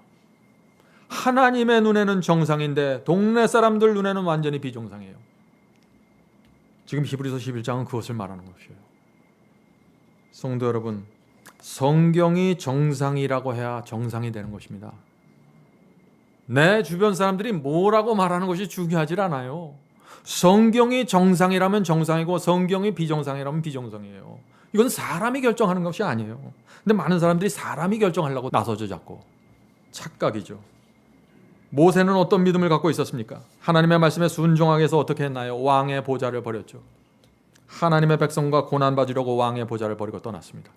하나님의 눈에는 정상인데 동네 사람들 눈에는 완전히 비정상이에요. 지금 히브리서 11장은 그것을 말하는 것이에요. 성도 여러분, 성경이 정상이라고 해야 정상이 되는 것입니다. 내 주변 사람들이 뭐라고 말하는 것이 중요하지 않아요. 성경이 정상이라면 정상이고 성경이 비정상이라면 비정상이에요. 이건 사람이 결정하는 것이 아니에요. 근데 많은 사람들이 사람이 결정하려고 나서죠. 자꾸 착각이죠. 모세는 어떤 믿음을 갖고 있었습니까? 하나님의 말씀에 순종하기 위해서 어떻게 했나요? 왕의 보좌를 버렸죠. 하나님의 백성과 고난받으려고 왕의 보좌를 버리고 떠났습니다.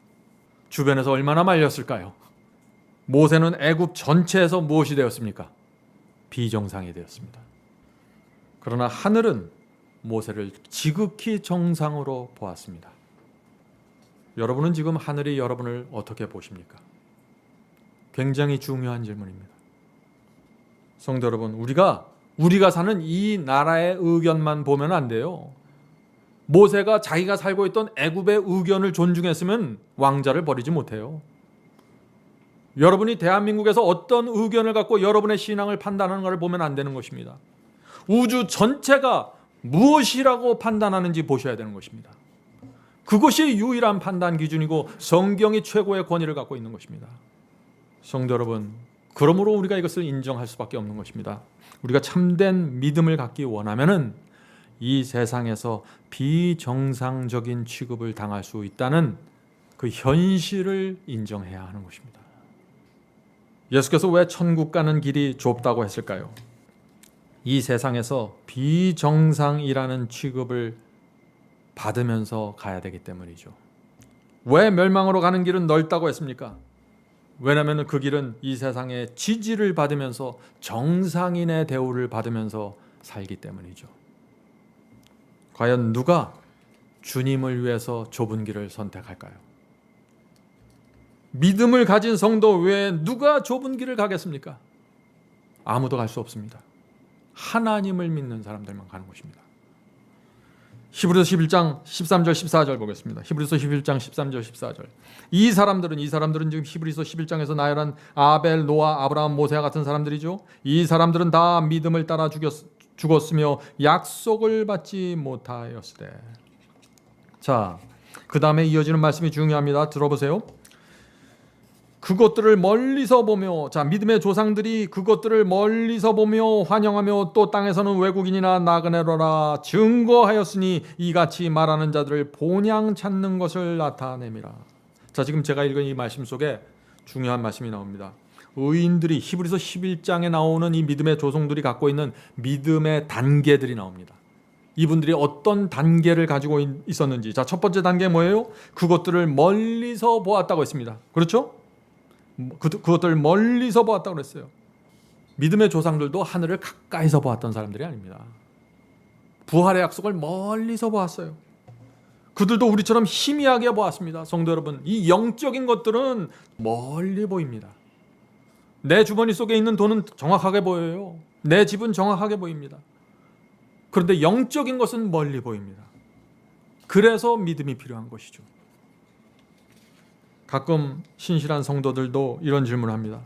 주변에서 얼마나 말렸을까요? 모세는 애굽 전체에서 무엇이 되었습니까? 비정상이 되었습니다. 그러나 하늘은 모세를 지극히 정상으로 보았습니다. 여러분은 지금 하늘이 여러분을 어떻게 보십니까? 굉장히 중요한 질문입니다. 성도 여러분, 우리가 사는 이 나라의 의견만 보면 안 돼요. 모세가 자기가 살고 있던 애굽의 의견을 존중했으면 왕자를 버리지 못해요. 여러분이 대한민국에서 어떤 의견을 갖고 여러분의 신앙을 판단하는 것을 보면 안 되는 것입니다. 우주 전체가 무엇이라고 판단하는지 보셔야 되는 것입니다. 그것이 유일한 판단 기준이고 성경이 최고의 권위를 갖고 있는 것입니다. 성도 여러분, 그러므로 우리가 이것을 인정할 수밖에 없는 것입니다. 우리가 참된 믿음을 갖기 원하면은 이 세상에서 비정상적인 취급을 당할 수 있다는 그 현실을 인정해야 하는 것입니다. 예수께서 왜 천국 가는 길이 좁다고 했을까요? 이 세상에서 비정상이라는 취급을 받으면서 가야 되기 때문이죠. 왜 멸망으로 가는 길은 넓다고 했습니까? 왜냐하면 그 길은 이 세상의 지지를 받으면서 정상인의 대우를 받으면서 살기 때문이죠. 과연 누가 주님을 위해서 좁은 길을 선택할까요? 믿음을 가진 성도 외에 누가 좁은 길을 가겠습니까? 아무도 갈 수 없습니다. 하나님을 믿는 사람들만 가는 것입니다. 히브리서 11장 13절 14절 보겠습니다. 히브리서 11장 13절 14절. 이 사람들은 지금 히브리서 11장에서 나열한 아벨, 노아, 아브라함, 모세와 같은 사람들이죠. 이 사람들은 다 믿음을 따라 죽었으며 약속을 받지 못하였으되. 자, 그 다음에 이어지는 말씀이 중요합니다. 들어보세요. 그것들을 멀리서 보며, 자, 믿음의 조상들이 그것들을 멀리서 보며 환영하며 또 땅에서는 외국인이나 나그네로라 증거하였으니 이같이 말하는 자들을 본향 찾는 것을 나타내미라. 자, 지금 제가 읽은 이 말씀 속에 중요한 말씀이 나옵니다. 의인들이, 히브리서 11장에 나오는 이 믿음의 조상들이 갖고 있는 믿음의 단계들이 나옵니다. 이분들이 어떤 단계를 가지고 있었는지. 자, 첫 번째 단계 뭐예요? 그것들을 멀리서 보았다고 했습니다. 그렇죠? 그것들을 멀리서 보았다고 그랬어요. 믿음의 조상들도 하늘을 가까이서 보았던 사람들이 아닙니다. 부활의 약속을 멀리서 보았어요. 그들도 우리처럼 희미하게 보았습니다. 성도 여러분, 이 영적인 것들은 멀리 보입니다. 내 주머니 속에 있는 돈은 정확하게 보여요. 내 집은 정확하게 보입니다. 그런데 영적인 것은 멀리 보입니다. 그래서 믿음이 필요한 것이죠. 가끔 신실한 성도들도 이런 질문을 합니다.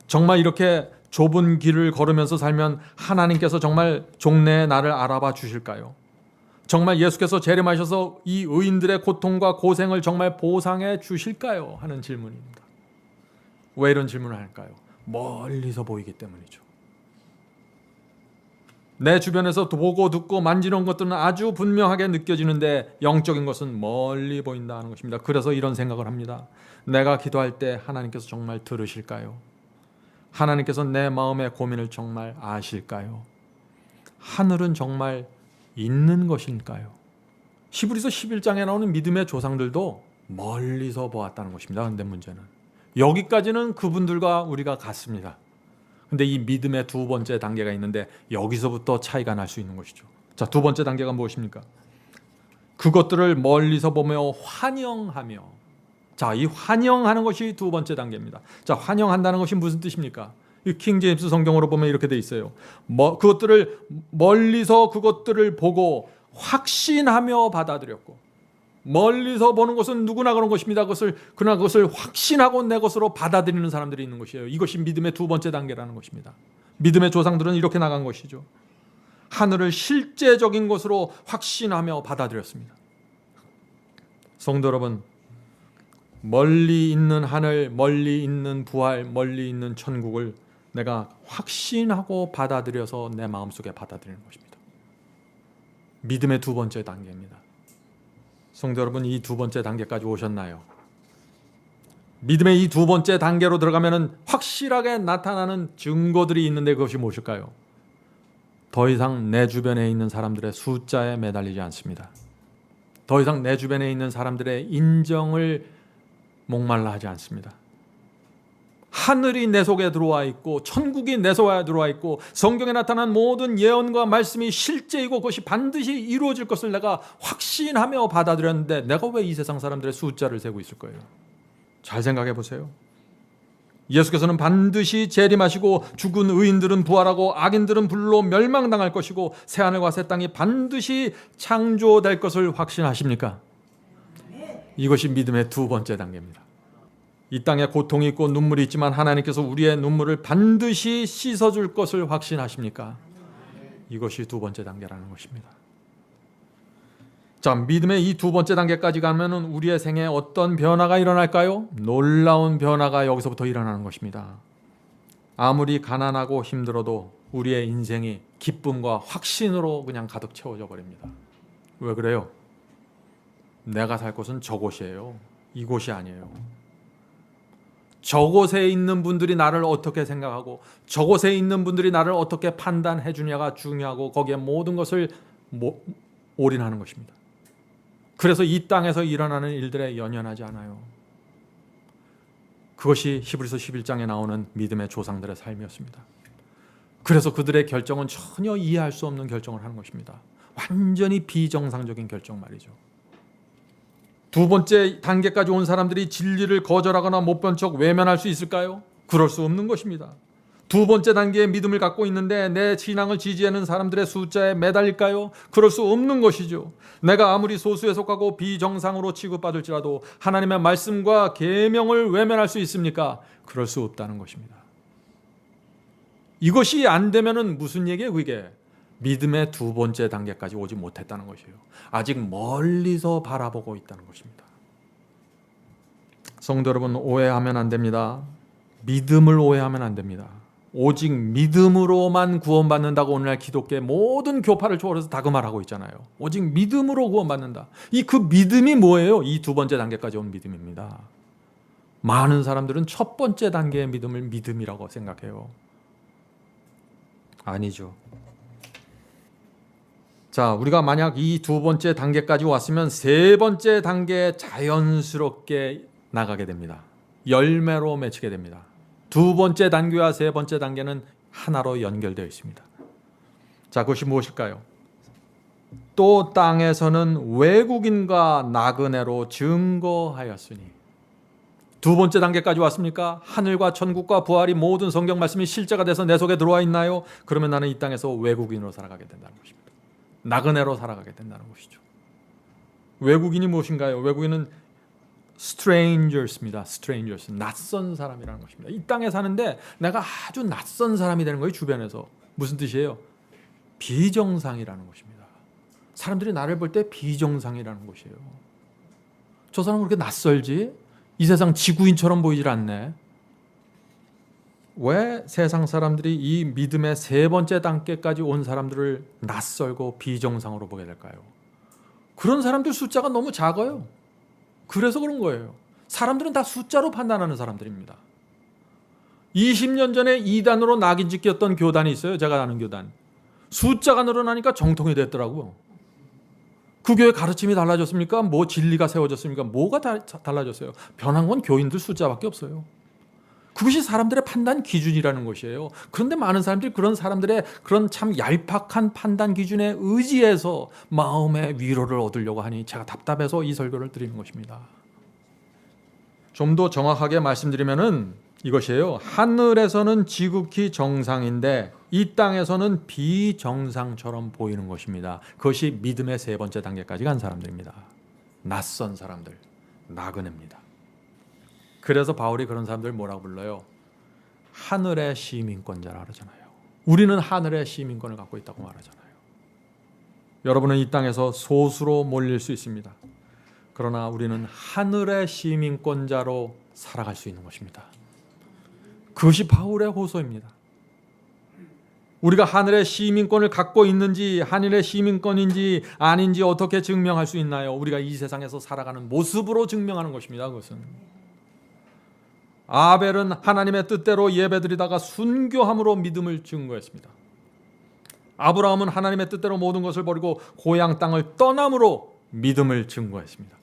정말 이렇게 좁은 길을 걸으면서 살면 하나님께서 정말 종래에 나를 알아봐 주실까요? 정말 예수께서 재림하셔서 이 의인들의 고통과 고생을 정말 보상해 주실까요? 하는 질문입니다. 왜 이런 질문을 할까요? 멀리서 보이기 때문이죠. 내 주변에서 보고 듣고 만지는 것들은 아주 분명하게 느껴지는데 영적인 것은 멀리 보인다는 것입니다. 그래서 이런 생각을 합니다. 내가 기도할 때 하나님께서 정말 들으실까요? 하나님께서 내 마음의 고민을 정말 아실까요? 하늘은 정말 있는 것일까요? 히브리서 11장에 나오는 믿음의 조상들도 멀리서 보았다는 것입니다. 그런데 문제는 여기까지는 그분들과 우리가 같습니다. 근데 이 믿음의 두 번째 단계가 있는데 여기서부터 차이가 날 수 있는 것이죠. 자, 두 번째 단계가 무엇입니까? 그것들을 멀리서 보며 환영하며. 자, 이 환영하는 것이 두 번째 단계입니다. 자, 환영한다는 것이 무슨 뜻입니까? 이 킹제임스 성경으로 보면 이렇게 돼 있어요. 그것들을 멀리서 그것들을 보고 확신하며 받아들였고. 멀리서 보는 것은 누구나 그런 것입니다. 그러나 그것을 확신하고 내 것으로 받아들이는 사람들이 있는 것이에요. 이것이 믿음의 두 번째 단계라는 것입니다. 믿음의 조상들은 이렇게 나간 것이죠. 하늘을 실제적인 것으로 확신하며 받아들였습니다. 성도 여러분, 멀리 있는 하늘, 멀리 있는 부활, 멀리 있는 천국을 내가 확신하고 받아들여서 내 마음속에 받아들이는 것입니다. 믿음의 두 번째 단계입니다. 성도 여러분, 이 두 번째 단계까지 오셨나요? 믿음의 이 두 번째 단계로 들어가면 확실하게 나타나는 증거들이 있는데 그것이 무엇일까요? 더 이상 내 주변에 있는 사람들의 숫자에 매달리지 않습니다. 더 이상 내 주변에 있는 사람들의 인정을 목말라 하지 않습니다. 하늘이 내 속에 들어와 있고 천국이 내 속에 들어와 있고 성경에 나타난 모든 예언과 말씀이 실제이고 그것이 반드시 이루어질 것을 내가 확신하며 받아들였는데 내가 왜 이 세상 사람들의 숫자를 세고 있을 거예요? 잘 생각해 보세요. 예수께서는 반드시 재림하시고 죽은 의인들은 부활하고 악인들은 불로 멸망당할 것이고 새하늘과 새 땅이 반드시 창조될 것을 확신하십니까? 이것이 믿음의 두 번째 단계입니다. 이 땅에 고통이 있고 눈물이 있지만 하나님께서 우리의 눈물을 반드시 씻어줄 것을 확신하십니까? 이것이 두 번째 단계라는 것입니다. 자, 믿음의 이 두 번째 단계까지 가면 우리의 생에 어떤 변화가 일어날까요? 놀라운 변화가 여기서부터 일어나는 것입니다. 아무리 가난하고 힘들어도 우리의 인생이 기쁨과 확신으로 그냥 가득 채워져 버립니다. 왜 그래요? 내가 살 곳은 저곳이에요. 이곳이 아니에요. 저곳에 있는 분들이 나를 어떻게 생각하고 저곳에 있는 분들이 나를 어떻게 판단해 주냐가 중요하고 거기에 모든 것을 올인하는 것입니다. 그래서 이 땅에서 일어나는 일들에 연연하지 않아요. 그것이 히브리서 11장에 나오는 믿음의 조상들의 삶이었습니다. 그래서 그들의 결정은 전혀 이해할 수 없는 결정을 하는 것입니다. 완전히 비정상적인 결정 말이죠. 두 번째 단계까지 온 사람들이 진리를 거절하거나 못 본 척 외면할 수 있을까요? 그럴 수 없는 것입니다. 두 번째 단계의 믿음을 갖고 있는데 내 신앙을 지지하는 사람들의 숫자에 매달릴까요? 그럴 수 없는 것이죠. 내가 아무리 소수에 속하고 비정상으로 취급받을지라도 하나님의 말씀과 계명을 외면할 수 있습니까? 그럴 수 없다는 것입니다. 이것이 안 되면은 무슨 얘기예요, 그게? 믿음의 두 번째 단계까지 오지 못했다는 것이에요. 아직 멀리서 바라보고 있다는 것입니다. 성도 여러분, 오해하면 안 됩니다. 믿음을 오해하면 안 됩니다. 오직 믿음으로만 구원받는다고 오늘날 기독교의 모든 교파를 초월해서 다 그 말하고 있잖아요. 오직 믿음으로 구원받는다. 그 믿음이 뭐예요? 이 두 번째 단계까지 온 믿음입니다. 많은 사람들은 첫 번째 단계의 믿음을 믿음이라고 생각해요. 아니죠. 자, 우리가 만약 이 두 번째 단계까지 왔으면 세 번째 단계에 자연스럽게 나가게 됩니다. 열매로 맺히게 됩니다. 두 번째 단계와 세 번째 단계는 하나로 연결되어 있습니다. 자, 그것이 무엇일까요? 또 땅에서는 외국인과 나그네로 증거하였으니. 두 번째 단계까지 왔습니까? 하늘과 천국과 부활이 모든 성경 말씀이 실제가 돼서 내 속에 들어와 있나요? 그러면 나는 이 땅에서 외국인으로 살아가게 된다는 것입니다. 나그네로 살아가게 된다는 것이죠. 외국인이 무엇인가요? 외국인은 strangers입니다. strangers, 낯선 사람이라는 것입니다. 이 땅에 사는데 내가 아주 낯선 사람이 되는 거예요. 주변에서. 무슨 뜻이에요? 비정상이라는 것입니다. 사람들이 나를 볼 때 비정상이라는 것이에요. 저 사람은 그렇게 낯설지? 이 세상 지구인처럼 보이질 않네. 왜 세상 사람들이 이 믿음의 세 번째 단계까지 온 사람들을 낯설고 비정상으로 보게 될까요? 그런 사람들 숫자가 너무 작아요. 그래서 그런 거예요. 사람들은 다 숫자로 판단하는 사람들입니다. 20년 전에 이단으로 낙인 찍혔던 교단이 있어요. 제가 아는 교단. 숫자가 늘어나니까 정통이 됐더라고요. 그 교회 가르침이 달라졌습니까? 뭐 진리가 세워졌습니까? 뭐가 달라졌어요? 변한 건 교인들 숫자밖에 없어요. 그것이 사람들의 판단 기준이라는 것이에요. 그런데 많은 사람들이 그런 사람들의 그런 참 얄팍한 판단 기준에 의지해서 마음의 위로를 얻으려고 하니 제가 답답해서 이 설교를 드리는 것입니다. 좀 더 정확하게 말씀드리면은 이것이에요. 하늘에서는 지극히 정상인데 이 땅에서는 비정상처럼 보이는 것입니다. 그것이 믿음의 세 번째 단계까지 간 사람들입니다. 낯선 사람들, 나그네입니다. 그래서 바울이 그런 사람들 뭐라고 불러요? 하늘의 시민권자라 그러잖아요. 우리는 하늘의 시민권을 갖고 있다고 말하잖아요. 여러분은 이 땅에서 소수로 몰릴 수 있습니다. 그러나 우리는 하늘의 시민권자로 살아갈 수 있는 것입니다. 그것이 바울의 호소입니다. 우리가 하늘의 시민권을 갖고 있는지 하늘의 시민권인지 아닌지 어떻게 증명할 수 있나요? 우리가 이 세상에서 살아가는 모습으로 증명하는 것입니다. 그것은 아벨은 하나님의 뜻대로 예배드리다가 순교함으로 믿음을 증거했습니다. 아브라함은 하나님의 뜻대로 모든 것을 버리고 고향 땅을 떠남으로 믿음을 증거했습니다.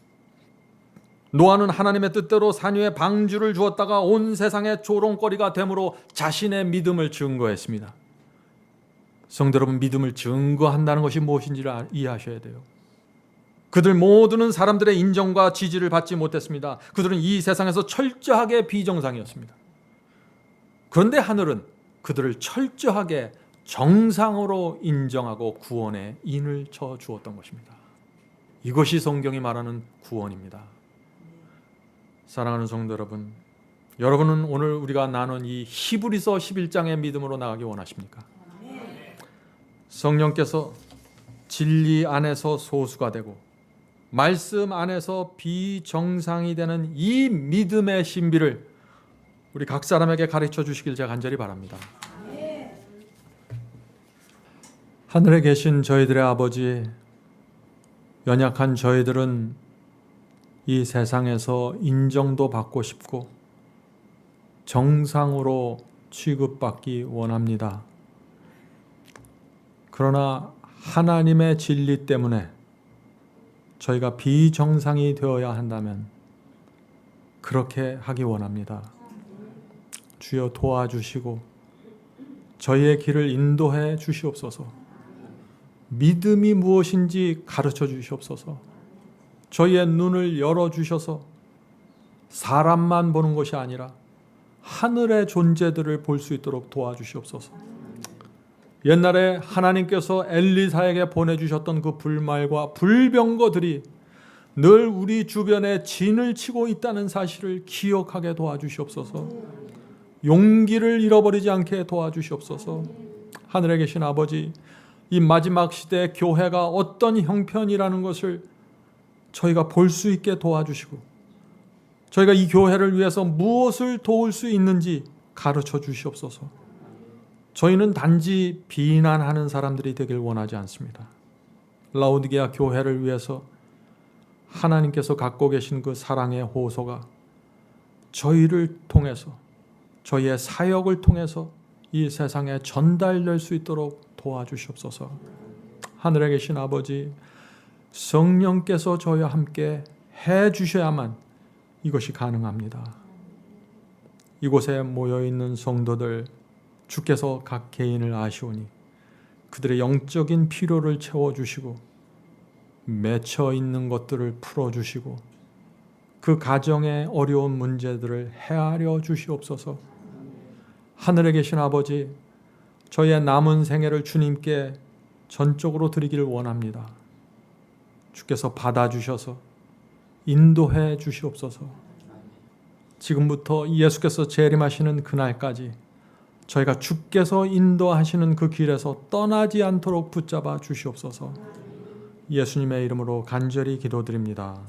노아는 하나님의 뜻대로 산 위에 방주를 주었다가 온 세상의 조롱거리가 되므로 자신의 믿음을 증거했습니다. 성도 여러분, 믿음을 증거한다는 것이 무엇인지를 이해하셔야 돼요. 그들 모두는 사람들의 인정과 지지를 받지 못했습니다. 그들은 이 세상에서 철저하게 비정상이었습니다. 그런데 하늘은 그들을 철저하게 정상으로 인정하고 구원의 인을 쳐 주었던 것입니다. 이것이 성경이 말하는 구원입니다. 사랑하는 성도 여러분, 여러분은 오늘 우리가 나눈 이 히브리서 11장의 믿음으로 나가기 원하십니까? 성령께서 진리 안에서 소수가 되고 말씀 안에서 비정상이 되는 이 믿음의 신비를 우리 각 사람에게 가르쳐 주시길 제가 간절히 바랍니다. 하늘에 계신 저희들의 아버지, 연약한 저희들은 이 세상에서 인정도 받고 싶고 정상으로 취급받기 원합니다. 그러나 하나님의 진리 때문에 저희가 비정상이 되어야 한다면 그렇게 하기 원합니다. 주여 도와주시고 저희의 길을 인도해 주시옵소서. 믿음이 무엇인지 가르쳐 주시옵소서. 저희의 눈을 열어주셔서 사람만 보는 것이 아니라 하늘의 존재들을 볼 수 있도록 도와주시옵소서. 옛날에 하나님께서 엘리사에게 보내주셨던 그 불말과 불병거들이 늘 우리 주변에 진을 치고 있다는 사실을 기억하게 도와주시옵소서. 용기를 잃어버리지 않게 도와주시옵소서. 하늘에 계신 아버지, 이 마지막 시대 교회가 어떤 형편이라는 것을 저희가 볼 수 있게 도와주시고 저희가 이 교회를 위해서 무엇을 도울 수 있는지 가르쳐 주시옵소서. 저희는 단지 비난하는 사람들이 되길 원하지 않습니다. 라오디게아 교회를 위해서 하나님께서 갖고 계신 그 사랑의 호소가 저희를 통해서, 저희의 사역을 통해서 이 세상에 전달될 수 있도록 도와주시옵소서. 하늘에 계신 아버지, 성령께서 저희와 함께 해 주셔야만 이것이 가능합니다. 이곳에 모여있는 성도들, 주께서 각 개인을 아시오니 그들의 영적인 필요를 채워주시고 맺혀 있는 것들을 풀어주시고 그 가정의 어려운 문제들을 헤아려 주시옵소서. 하늘에 계신 아버지, 저희의 남은 생애를 주님께 전적으로 드리기를 원합니다. 주께서 받아주셔서 인도해 주시옵소서. 지금부터 예수께서 재림하시는 그날까지 저희가 주께서 인도하시는 그 길에서 떠나지 않도록 붙잡아 주시옵소서. 예수님의 이름으로 간절히 기도드립니다.